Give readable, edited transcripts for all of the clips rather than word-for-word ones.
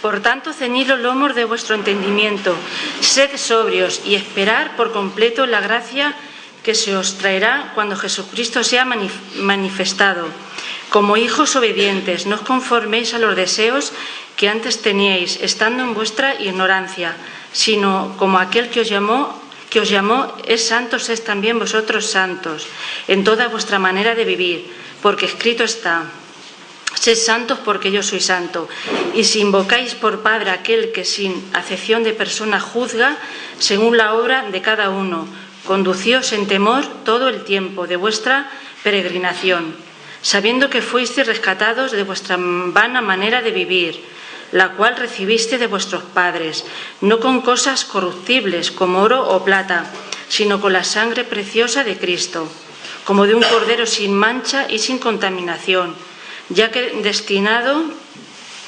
Por tanto, ceñid los lomos de vuestro entendimiento, sed sobrios y esperad por completo la gracia que se os traerá cuando Jesucristo sea manifestado. Como hijos obedientes, no os conforméis a los deseos que antes teníais, estando en vuestra ignorancia, sino como aquel que os llamó, es santo, sed también vosotros santos, en toda vuestra manera de vivir, porque escrito está: sed santos porque yo soy santo. Y si invocáis por Padre aquel que sin acepción de persona juzga, según la obra de cada uno, conducíos en temor todo el tiempo de vuestra peregrinación, sabiendo que fuisteis rescatados de vuestra vana manera de vivir, la cual recibiste de vuestros padres, no con cosas corruptibles como oro o plata, sino con la sangre preciosa de Cristo, como de un cordero sin mancha y sin contaminación, ya que destinado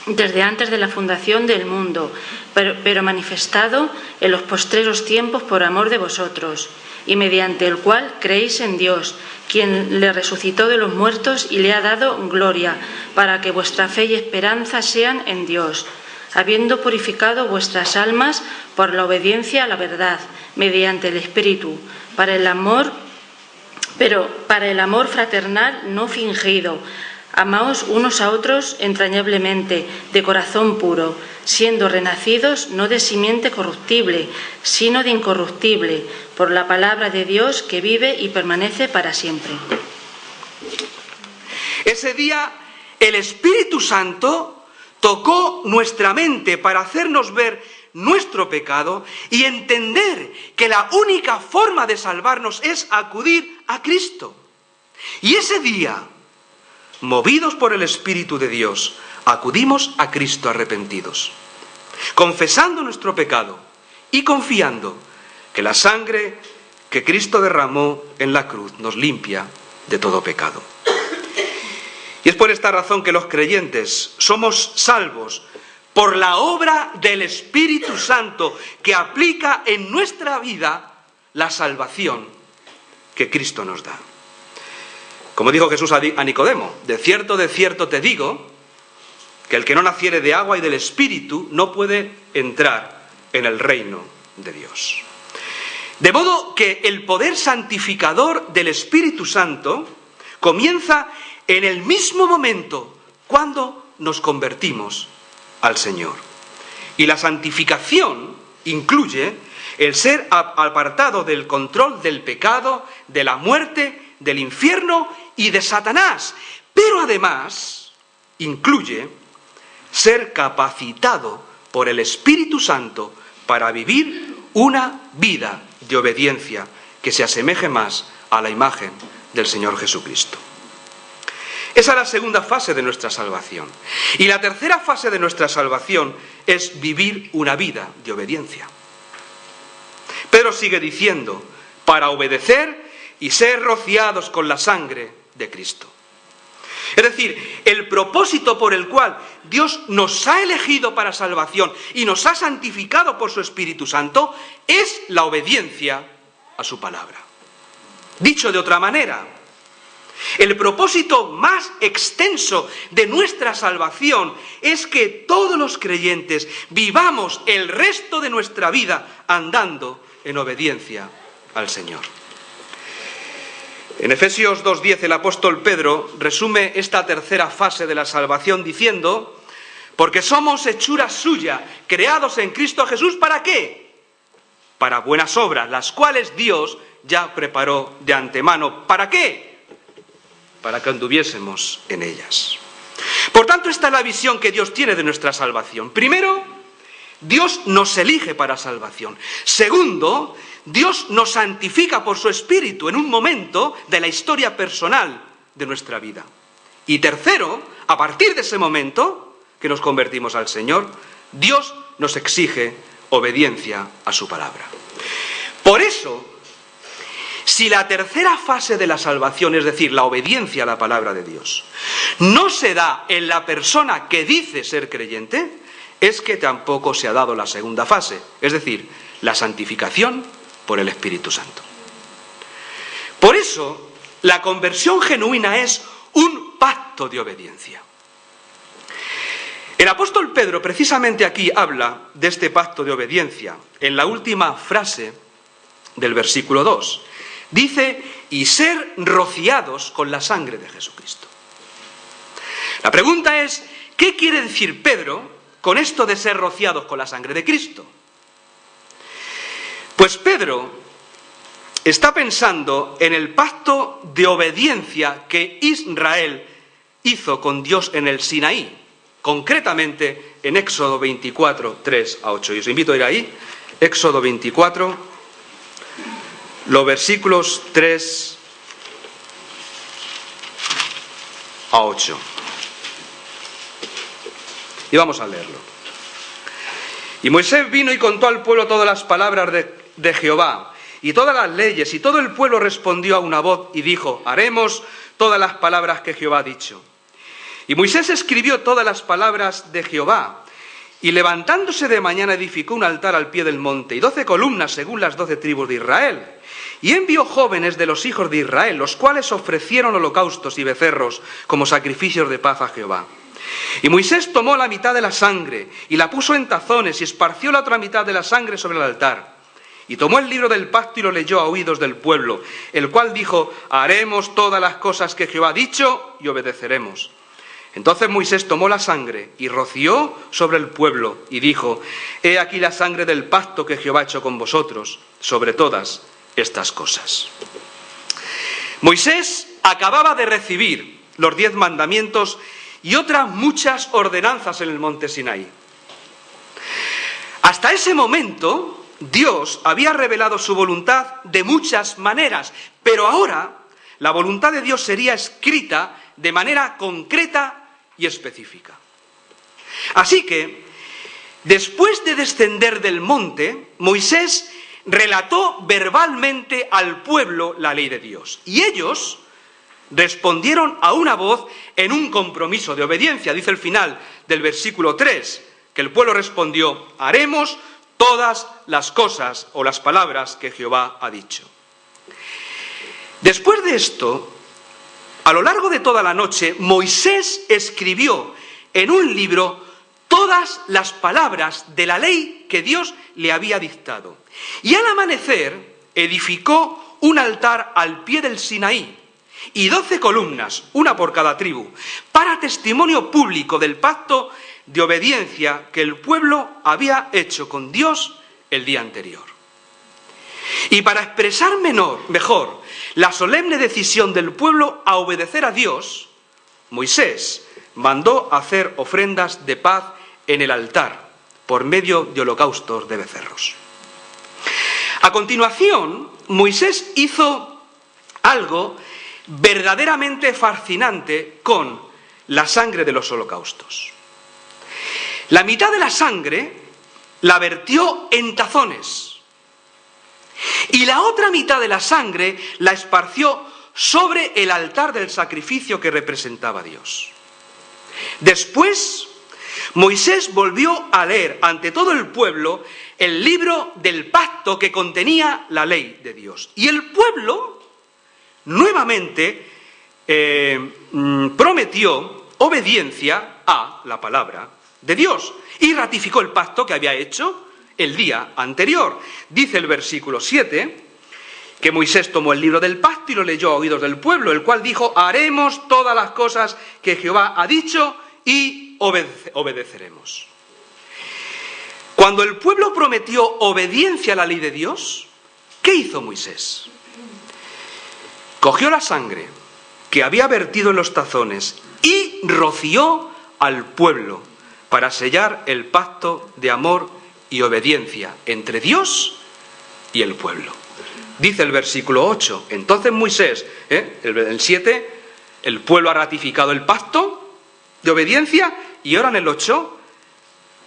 desde antes de la fundación del mundo, pero manifestado en los postreros tiempos por amor de vosotros, y mediante el cual creéis en Dios, quien le resucitó de los muertos y le ha dado gloria, para que vuestra fe y esperanza sean en Dios, habiendo purificado vuestras almas por la obediencia a la verdad, mediante el Espíritu, para el amor fraternal no fingido. Amaos unos a otros entrañablemente, de corazón puro, siendo renacidos no de simiente corruptible, sino de incorruptible, por la palabra de Dios que vive y permanece para siempre. Ese día el Espíritu Santo tocó nuestra mente para hacernos ver nuestro pecado y entender que la única forma de salvarnos es acudir a Cristo. Y ese día, movidos por el Espíritu de Dios, acudimos a Cristo arrepentidos, confesando nuestro pecado y confiando que la sangre que Cristo derramó en la cruz nos limpia de todo pecado. Y es por esta razón que los creyentes somos salvos por la obra del Espíritu Santo que aplica en nuestra vida la salvación que Cristo nos da. Como dijo Jesús a Nicodemo: de cierto te digo, que el que no naciere de agua y del Espíritu no puede entrar en el reino de Dios. De modo que el poder santificador del Espíritu Santo comienza en el mismo momento cuando nos convertimos al Señor. Y la santificación incluye el ser apartado del control del pecado, de la muerte, del infierno y de Satanás, pero además incluye ser capacitado por el Espíritu Santo para vivir una vida de obediencia que se asemeje más a la imagen del Señor Jesucristo. Esa es la segunda fase de nuestra salvación. Y la tercera fase de nuestra salvación es vivir una vida de obediencia. Pedro sigue diciendo: para obedecer y ser rociados con la sangre de Cristo. Es decir, el propósito por el cual Dios nos ha elegido para salvación y nos ha santificado por su Espíritu Santo es la obediencia a su palabra. Dicho de otra manera, el propósito más extenso de nuestra salvación es que todos los creyentes vivamos el resto de nuestra vida andando en obediencia al Señor. En Efesios 2:10 el apóstol Pedro resume esta tercera fase de la salvación diciendo: porque somos hechura suya, creados en Cristo Jesús, ¿para qué? Para buenas obras, las cuales Dios ya preparó de antemano. ¿Para qué? Para que anduviésemos en ellas. Por tanto, esta es la visión que Dios tiene de nuestra salvación. Primero, Dios nos elige para salvación. Segundo, Dios nos santifica por su Espíritu en un momento de la historia personal de nuestra vida. Y tercero, a partir de ese momento que nos convertimos al Señor, Dios nos exige obediencia a su palabra. Por eso, si la tercera fase de la salvación, es decir, la obediencia a la palabra de Dios, no se da en la persona que dice ser creyente, es que tampoco se ha dado la segunda fase, es decir, la santificación por el Espíritu Santo. Por eso, la conversión genuina es un pacto de obediencia. El apóstol Pedro precisamente aquí habla de este pacto de obediencia, en la última frase del versículo 2. Dice, y ser rociados con la sangre de Jesucristo. La pregunta es, ¿qué quiere decir Pedro con esto de ser rociados con la sangre de Cristo? Pues Pedro está pensando en el pacto de obediencia que Israel hizo con Dios en el Sinaí, concretamente en Éxodo 24, 3 a 8. Y os invito a ir ahí, Éxodo 24, los versículos 3 a 8. Y vamos a leerlo. Y Moisés vino y contó al pueblo todas las palabras de Jehová y todas las leyes, y todo el pueblo respondió a una voz y dijo, haremos todas las palabras que Jehová ha dicho. Y Moisés escribió todas las palabras de Jehová, y levantándose de mañana edificó un altar al pie del monte, y 12 columnas según las 12 tribus de Israel. Y envió jóvenes de los hijos de Israel, los cuales ofrecieron holocaustos y becerros como sacrificios de paz a Jehová. Y Moisés tomó la mitad de la sangre, y la puso en tazones, y esparció la otra mitad de la sangre sobre el altar. Y tomó el libro del pacto y lo leyó a oídos del pueblo, el cual dijo, haremos todas las cosas que Jehová ha dicho, y obedeceremos. Entonces Moisés tomó la sangre y roció sobre el pueblo y dijo, he aquí la sangre del pacto que Jehová ha hecho con vosotros sobre todas estas cosas. Moisés acababa de recibir los 10 mandamientos y otras muchas ordenanzas en el monte Sinaí. Hasta ese momento Dios había revelado su voluntad de muchas maneras, pero ahora la voluntad de Dios sería escrita de manera concreta y específica. Así que, después de descender del monte, Moisés relató verbalmente al pueblo la ley de Dios. Y ellos respondieron a una voz en un compromiso de obediencia. Dice el final del versículo 3, que el pueblo respondió, haremos todas las cosas o las palabras que Jehová ha dicho. Después de esto, a lo largo de toda la noche, Moisés escribió en un libro todas las palabras de la ley que Dios le había dictado. Y al amanecer edificó un altar al pie del Sinaí y 12 columnas, una por cada tribu, para testimonio público del pacto de obediencia que el pueblo había hecho con Dios el día anterior. Y para expresar mejor la solemne decisión del pueblo a obedecer a Dios, Moisés mandó hacer ofrendas de paz en el altar por medio de holocaustos de becerros. A continuación, Moisés hizo algo verdaderamente fascinante con la sangre de los holocaustos. La mitad de la sangre la vertió en tazones. Y la otra mitad de la sangre la esparció sobre el altar del sacrificio que representaba a Dios. Después, Moisés volvió a leer ante todo el pueblo el libro del pacto que contenía la ley de Dios. Y el pueblo nuevamente prometió obediencia a la palabra de Dios y ratificó el pacto que había hecho el día anterior. Dice el versículo 7 que Moisés tomó el libro del pacto y lo leyó a oídos del pueblo, el cual dijo, haremos todas las cosas que Jehová ha dicho y obedeceremos. Cuando el pueblo prometió obediencia a la ley de Dios, ¿qué hizo Moisés? Cogió la sangre que había vertido en los tazones y roció al pueblo para sellar el pacto de amor y obediencia entre Dios y el pueblo. Dice el versículo 8, entonces Moisés, el 7, el pueblo ha ratificado el pacto de obediencia, y ahora en el 8,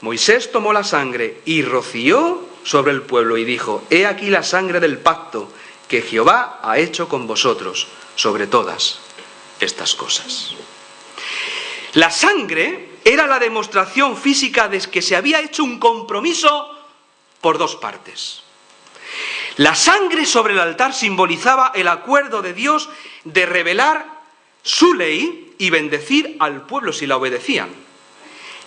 Moisés tomó la sangre y roció sobre el pueblo y dijo, he aquí la sangre del pacto que Jehová ha hecho con vosotros sobre todas estas cosas. La sangre era la demostración física de que se había hecho un compromiso por dos partes. La sangre sobre el altar simbolizaba el acuerdo de Dios de revelar su ley y bendecir al pueblo si la obedecían.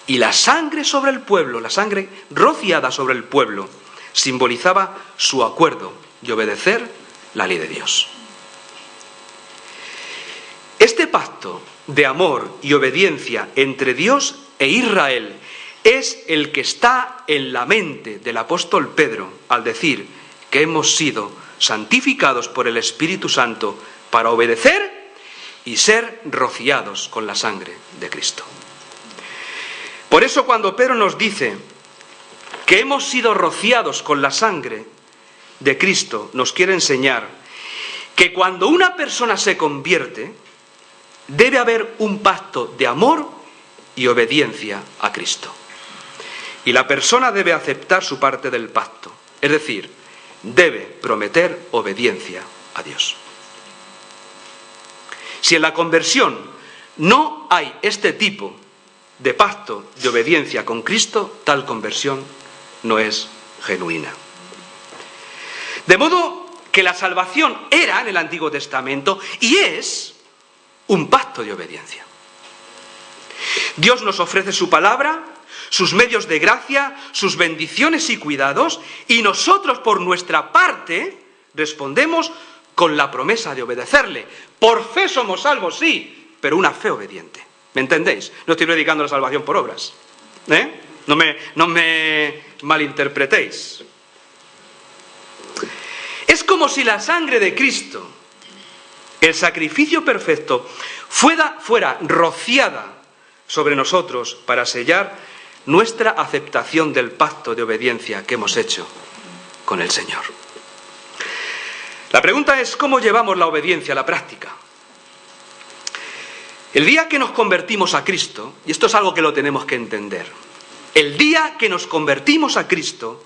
Y la sangre sobre el pueblo, la sangre rociada sobre el pueblo, simbolizaba su acuerdo de obedecer la ley de Dios. Este pacto de amor y obediencia entre Dios e Israel es el que está en la mente del apóstol Pedro al decir que hemos sido santificados por el Espíritu Santo para obedecer y ser rociados con la sangre de Cristo. Por eso cuando Pedro nos dice que hemos sido rociados con la sangre de Cristo, nos quiere enseñar que cuando una persona se convierte, debe haber un pacto de amor y obediencia a Cristo. Y la persona debe aceptar su parte del pacto, es decir, debe prometer obediencia a Dios. Si en la conversión no hay este tipo de pacto de obediencia con Cristo, tal conversión no es genuina. De modo que la salvación era en el Antiguo Testamento y es un pacto de obediencia. Dios nos ofrece su palabra, sus medios de gracia, sus bendiciones y cuidados, y nosotros por nuestra parte respondemos con la promesa de obedecerle. Por fe somos salvos, sí, pero una fe obediente. ¿Me entendéis? No estoy predicando la salvación por obras. No me malinterpretéis. Es como si la sangre de Cristo, el sacrificio perfecto, fuera rociada sobre nosotros para sellar nuestra aceptación del pacto de obediencia que hemos hecho con el Señor. La pregunta es, ¿cómo llevamos la obediencia a la práctica? El día que nos convertimos a Cristo, y esto es algo que lo tenemos que entender, el día que nos convertimos a Cristo,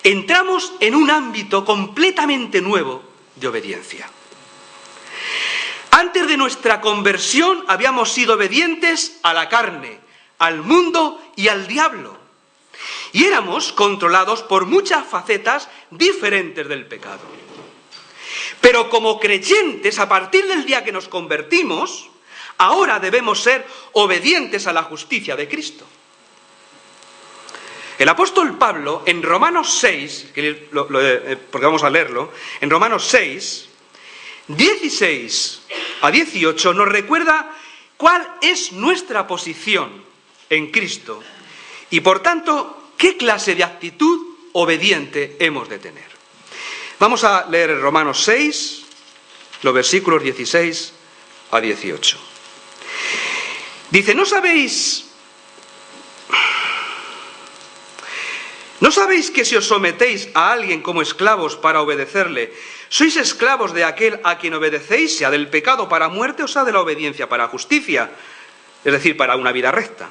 entramos en un ámbito completamente nuevo de obediencia. Antes de nuestra conversión habíamos sido obedientes a la carne, al mundo y al diablo. Y éramos controlados por muchas facetas diferentes del pecado. Pero como creyentes, a partir del día que nos convertimos, ahora debemos ser obedientes a la justicia de Cristo. El apóstol Pablo, en Romanos 6, porque vamos a leerlo, en Romanos 6, 16 a 18, nos recuerda cuál es nuestra posición en Cristo y, por tanto, qué clase de actitud obediente hemos de tener. Vamos a leer Romanos 6, los versículos 16 a 18. Dice, ¿no sabéis que si os sometéis a alguien como esclavos para obedecerle, sois esclavos de aquel a quien obedecéis, sea del pecado para muerte o sea de la obediencia para justicia, es decir, para una vida recta?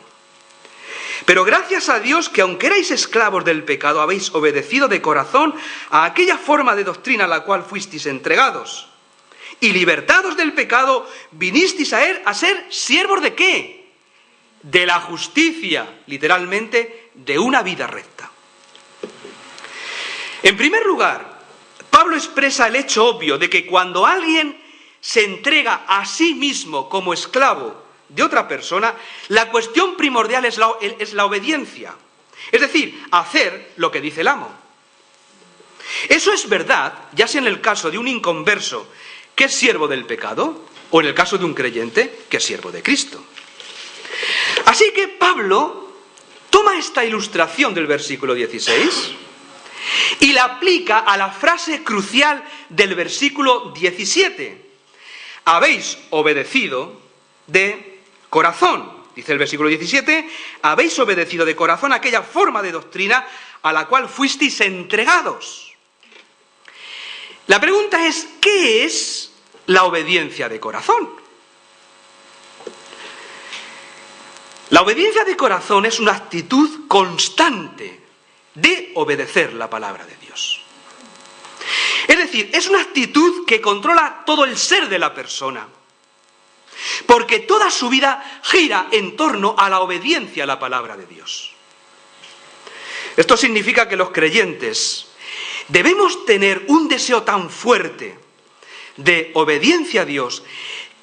Pero gracias a Dios que aunque erais esclavos del pecado, habéis obedecido de corazón a aquella forma de doctrina a la cual fuisteis entregados. Y libertados del pecado, vinisteis a ser siervos ¿de qué? De la justicia, literalmente, de una vida recta. En primer lugar, Pablo expresa el hecho obvio de que cuando alguien se entrega a sí mismo como esclavo de otra persona, la cuestión primordial es la obediencia. Es decir, hacer lo que dice el amo. Eso es verdad, ya sea en el caso de un inconverso que es siervo del pecado, o en el caso de un creyente que es siervo de Cristo. Así que Pablo toma esta ilustración del versículo 16 y la aplica a la frase crucial del versículo 17. Habéis obedecido de corazón, dice el versículo 17, habéis obedecido de corazón aquella forma de doctrina a la cual fuisteis entregados. La pregunta es, ¿qué es la obediencia de corazón? La obediencia de corazón es una actitud constante de obedecer la palabra de Dios. Es decir, es una actitud que controla todo el ser de la persona, porque toda su vida gira en torno a la obediencia a la palabra de Dios. Esto significa que los creyentes debemos tener un deseo tan fuerte de obediencia a Dios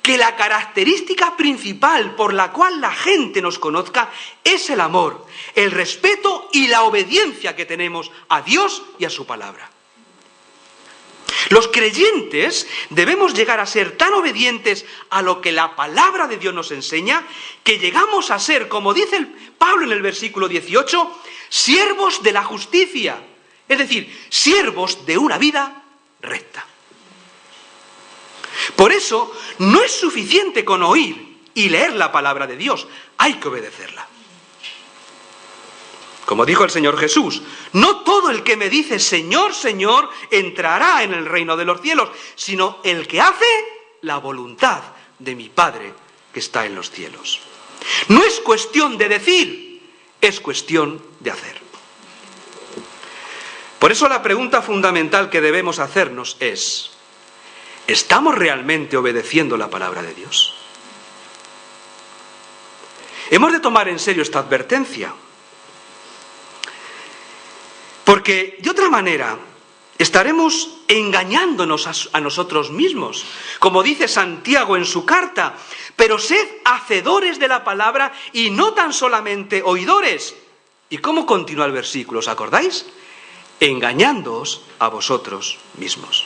que la característica principal por la cual la gente nos conozca es el amor, el respeto y la obediencia que tenemos a Dios y a su palabra. Los creyentes debemos llegar a ser tan obedientes a lo que la palabra de Dios nos enseña, que llegamos a ser, como dice Pablo en el versículo 18, siervos de la justicia, es decir, siervos de una vida recta. Por eso, no es suficiente con oír y leer la palabra de Dios, hay que obedecerla. Como dijo el Señor Jesús, no todo el que me dice Señor, Señor, entrará en el reino de los cielos, sino el que hace la voluntad de mi Padre que está en los cielos. No es cuestión de decir, es cuestión de hacer. Por eso la pregunta fundamental que debemos hacernos es, ¿estamos realmente obedeciendo la palabra de Dios? Hemos de tomar en serio esta advertencia. Porque de otra manera estaremos engañándonos a nosotros mismos. Como dice Santiago en su carta, pero sed hacedores de la palabra y no tan solamente oidores. ¿Y cómo continúa el versículo? ¿Os acordáis? Engañándoos a vosotros mismos.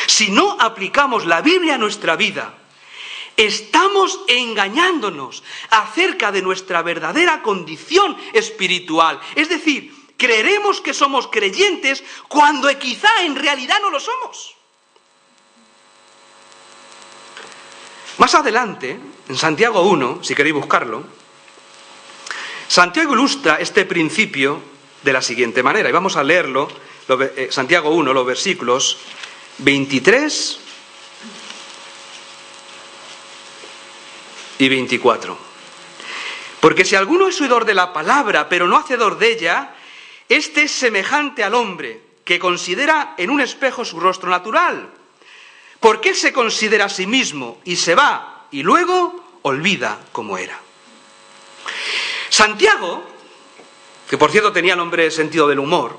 Si no aplicamos la Biblia a nuestra vida, estamos engañándonos acerca de nuestra verdadera condición espiritual. Es decir, creeremos que somos creyentes cuando quizá en realidad no lo somos. Más adelante, en Santiago 1, si queréis buscarlo, Santiago ilustra este principio de la siguiente manera. Y vamos a leerlo, Santiago 1, los versículos 23 y 24. Porque si alguno es oidor de la palabra, pero no hacedor de ella, este es semejante al hombre que considera en un espejo su rostro natural. Porque él se considera a sí mismo y se va y luego olvida cómo era. Santiago, que por cierto tenía el hombre sentido del humor,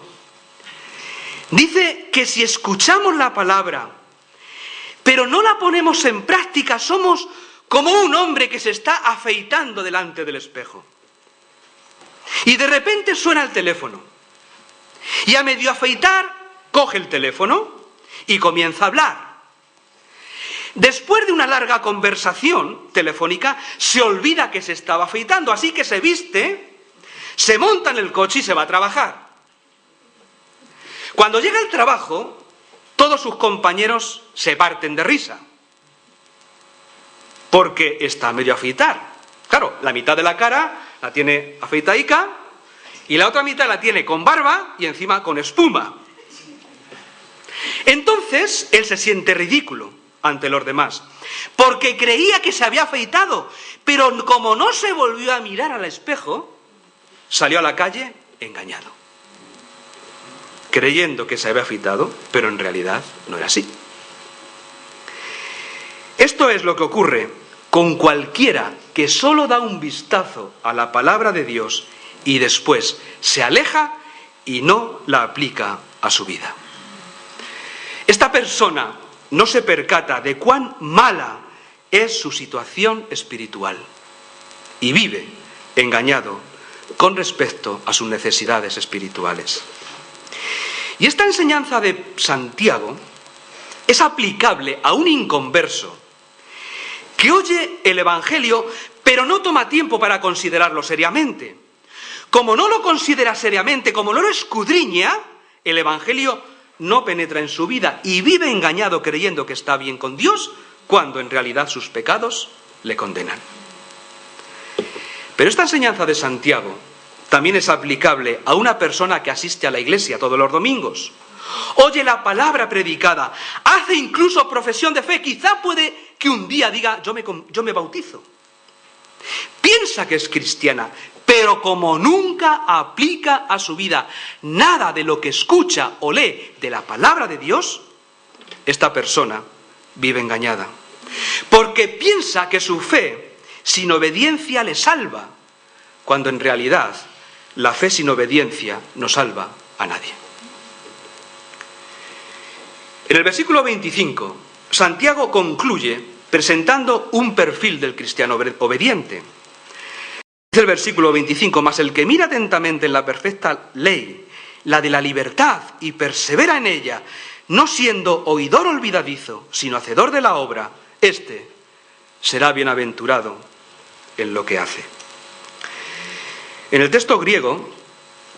dice que si escuchamos la palabra, pero no la ponemos en práctica, somos como un hombre que se está afeitando delante del espejo. Y de repente suena el teléfono. Y a medio afeitar, coge el teléfono y comienza a hablar. Después de una larga conversación telefónica, se olvida que se estaba afeitando, así que se viste, se monta en el coche y se va a trabajar. Cuando llega al trabajo, todos sus compañeros se parten de risa, porque está a medio afeitar. Claro, la mitad de la cara la tiene afeitaica, y la otra mitad la tiene con barba y encima con espuma. Entonces, él se siente ridículo ante los demás, porque creía que se había afeitado, pero como no se volvió a mirar al espejo, salió a la calle engañado, creyendo que se había afeitado, pero en realidad no era así. Esto es lo que ocurre con cualquiera que solo da un vistazo a la palabra de Dios y después se aleja y no la aplica a su vida. Esta persona no se percata de cuán mala es su situación espiritual y vive engañado con respecto a sus necesidades espirituales. Y esta enseñanza de Santiago es aplicable a un inconverso que oye el Evangelio pero no toma tiempo para considerarlo seriamente. Como no lo considera seriamente, como no lo escudriña, el Evangelio no penetra en su vida y vive engañado creyendo que está bien con Dios, cuando en realidad sus pecados le condenan. Pero esta enseñanza de Santiago también es aplicable a una persona que asiste a la iglesia todos los domingos, oye la palabra predicada, hace incluso profesión de fe, quizá puede que un día diga yo me bautizo. Piensa que es cristiana, pero como nunca aplica a su vida nada de lo que escucha o lee de la palabra de Dios, esta persona vive engañada. Porque piensa que su fe sin obediencia le salva, cuando en realidad la fe sin obediencia no salva a nadie. En el versículo 25, Santiago concluye presentando un perfil del cristiano obediente. Dice el versículo 25, mas el que mira atentamente en la perfecta ley, la de la libertad, y persevera en ella, no siendo oidor olvidadizo, sino hacedor de la obra, éste será bienaventurado en lo que hace. En el texto griego,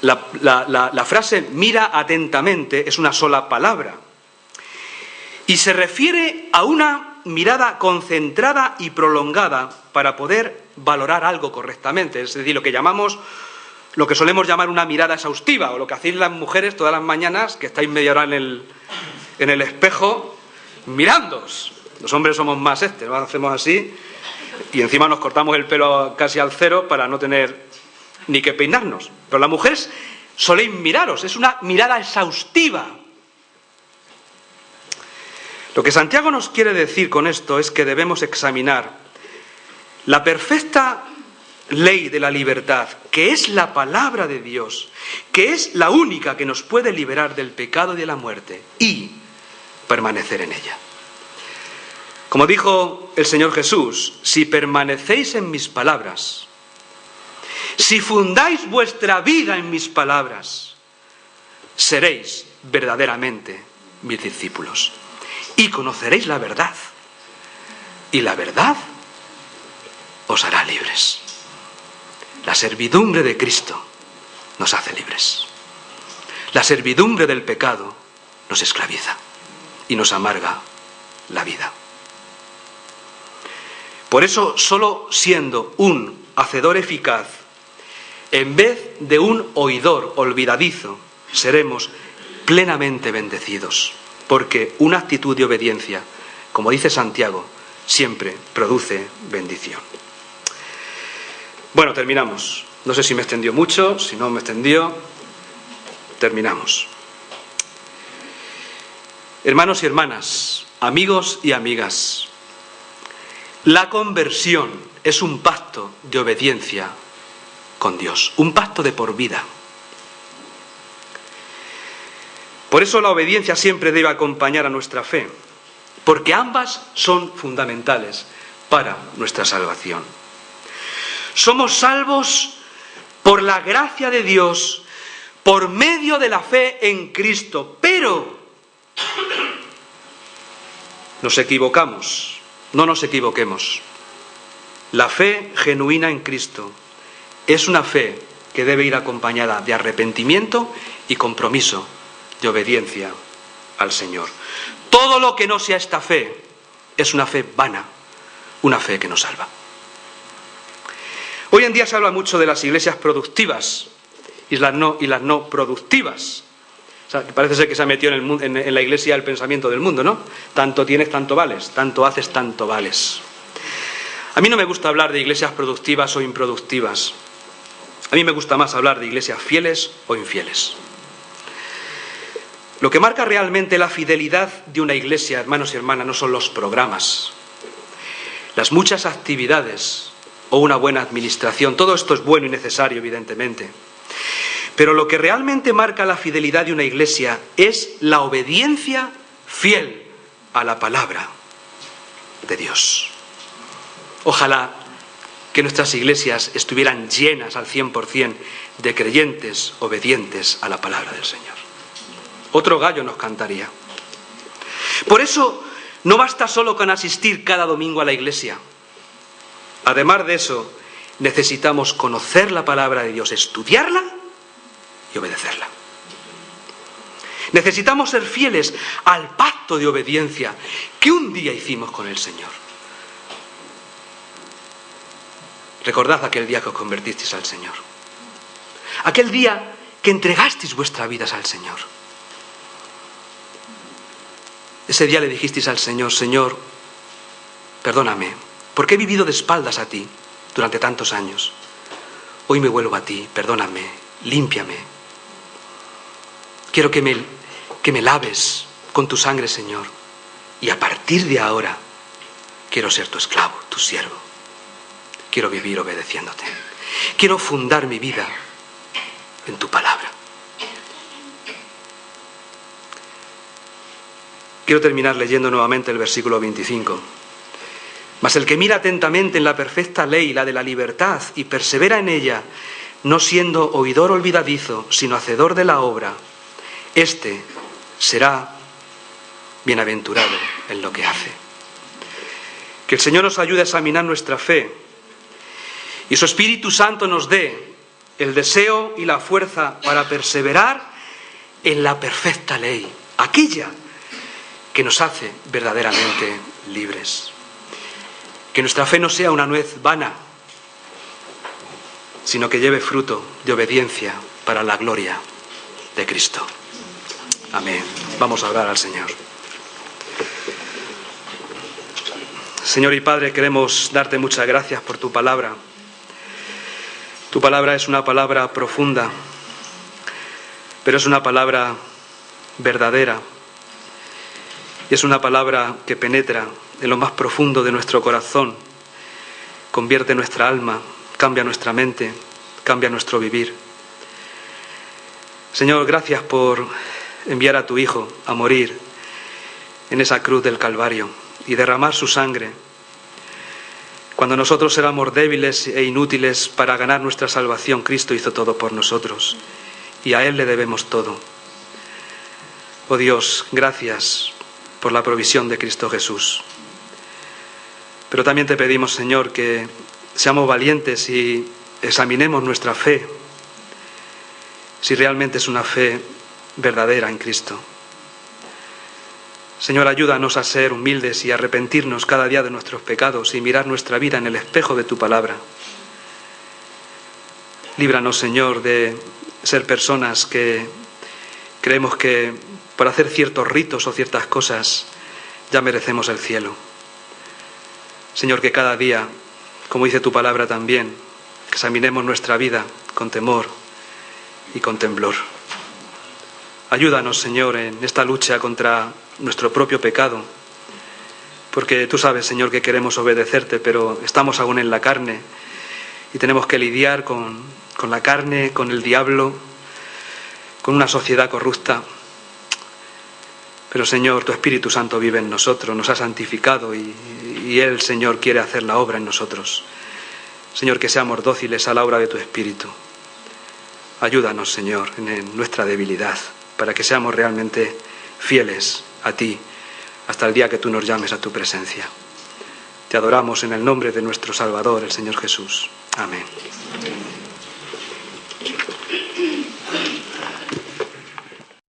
la frase mira atentamente es una sola palabra y se refiere a una mirada concentrada y prolongada para poder valorar algo correctamente, es decir, lo que solemos llamar una mirada exhaustiva, o lo que hacéis las mujeres todas las mañanas, que estáis media hora en el espejo mirándoos. Los hombres somos más ¿no? Hacemos así y encima nos cortamos el pelo casi al cero para no tener ni que peinarnos. Pero las mujeres soléis miraros, es una mirada exhaustiva. Lo que Santiago nos quiere decir con esto es que debemos examinar la perfecta ley de la libertad, que es la palabra de Dios, que es la única que nos puede liberar del pecado y de la muerte, y permanecer en ella. Como dijo el Señor Jesús, si permanecéis en mis palabras, si fundáis vuestra vida en mis palabras, seréis verdaderamente mis discípulos y conoceréis la verdad, y la verdad os hará libres. La servidumbre de Cristo nos hace libres. La servidumbre del pecado nos esclaviza y nos amarga la vida. Por eso, solo siendo un hacedor eficaz, en vez de un oidor olvidadizo, seremos plenamente bendecidos, porque una actitud de obediencia, como dice Santiago, siempre produce bendición. Bueno, terminamos. No sé si me extendió mucho, si no me extendió, terminamos. Hermanos y hermanas, amigos y amigas, la conversión es un pacto de obediencia con Dios, un pacto de por vida. Por eso la obediencia siempre debe acompañar a nuestra fe, porque ambas son fundamentales para nuestra salvación. Somos salvos por la gracia de Dios, por medio de la fe en Cristo, pero nos equivocamos, no nos equivoquemos. La fe genuina en Cristo es una fe que debe ir acompañada de arrepentimiento y compromiso de obediencia al Señor. Todo lo que no sea esta fe es una fe vana, una fe que no salva. Hoy en día se habla mucho de las iglesias productivas y las no productivas. O sea, parece ser que se ha metido en la iglesia el pensamiento del mundo, ¿no? Tanto tienes, tanto vales, tanto haces, tanto vales. A mí no me gusta hablar de iglesias productivas o improductivas. A mí me gusta más hablar de iglesias fieles o infieles. Lo que marca realmente la fidelidad de una iglesia, hermanos y hermanas, no son los programas, las muchas actividades o una buena administración. Todo esto es bueno y necesario, evidentemente. Pero lo que realmente marca la fidelidad de una iglesia es la obediencia fiel a la palabra de Dios. Ojalá que nuestras iglesias estuvieran llenas al 100% de creyentes obedientes a la palabra del Señor. Otro gallo nos cantaría. Por eso no basta solo con asistir cada domingo a la iglesia. Además de eso, necesitamos conocer la palabra de Dios, estudiarla y obedecerla. Necesitamos ser fieles al pacto de obediencia que un día hicimos con el Señor. Recordad aquel día que os convertisteis al Señor. Aquel día que entregasteis vuestras vidas al Señor. Ese día le dijisteis al Señor: Señor, perdóname, porque he vivido de espaldas a ti durante tantos años. Hoy me vuelvo a ti, perdóname, límpiame. Quiero que me laves con tu sangre, Señor. Y a partir de ahora quiero ser tu esclavo, tu siervo. Quiero vivir obedeciéndote. Quiero fundar mi vida en tu palabra. Quiero terminar leyendo nuevamente el versículo 25. Mas el que mira atentamente en la perfecta ley, la de la libertad, y persevera en ella, no siendo oidor olvidadizo, sino hacedor de la obra, éste será bienaventurado en lo que hace. Que el Señor nos ayude a examinar nuestra fe y su Espíritu Santo nos dé el deseo y la fuerza para perseverar en la perfecta ley, aquella que nos hace verdaderamente libres. Que nuestra fe no sea una nuez vana, sino que lleve fruto de obediencia para la gloria de Cristo. Amén. Vamos a orar al Señor. Señor y Padre, queremos darte muchas gracias por tu palabra. Tu palabra es una palabra profunda, pero es una palabra verdadera. Y es una palabra que penetra en lo más profundo de nuestro corazón, convierte nuestra alma, cambia nuestra mente, cambia nuestro vivir. Señor, gracias por enviar a tu Hijo a morir en esa cruz del Calvario y derramar su sangre cuando nosotros éramos débiles e inútiles. Para ganar nuestra salvación, Cristo hizo todo por nosotros y a Él le debemos todo. Oh Dios, gracias por la provisión de Cristo Jesús. Pero también te pedimos, Señor, que seamos valientes y examinemos nuestra fe, si realmente es una fe verdadera en Cristo. Señor, ayúdanos a ser humildes y a arrepentirnos cada día de nuestros pecados y mirar nuestra vida en el espejo de tu palabra. Líbranos, Señor, de ser personas que creemos que por hacer ciertos ritos o ciertas cosas ya merecemos el cielo. Señor, que cada día, como dice tu palabra también, examinemos nuestra vida con temor y con temblor. Ayúdanos, Señor, en esta lucha contra nuestro propio pecado, porque tú sabes, Señor, que queremos obedecerte, pero estamos aún en la carne y tenemos que lidiar con la carne, con el diablo, con una sociedad corrupta. Pero, Señor, tu Espíritu Santo vive en nosotros, nos ha santificado y Él, Señor, quiere hacer la obra en nosotros. Señor, que seamos dóciles a la obra de tu Espíritu. Ayúdanos, Señor, en nuestra debilidad, para que seamos realmente fieles a ti hasta el día que tú nos llames a tu presencia. Te adoramos en el nombre de nuestro Salvador, el Señor Jesús. Amén.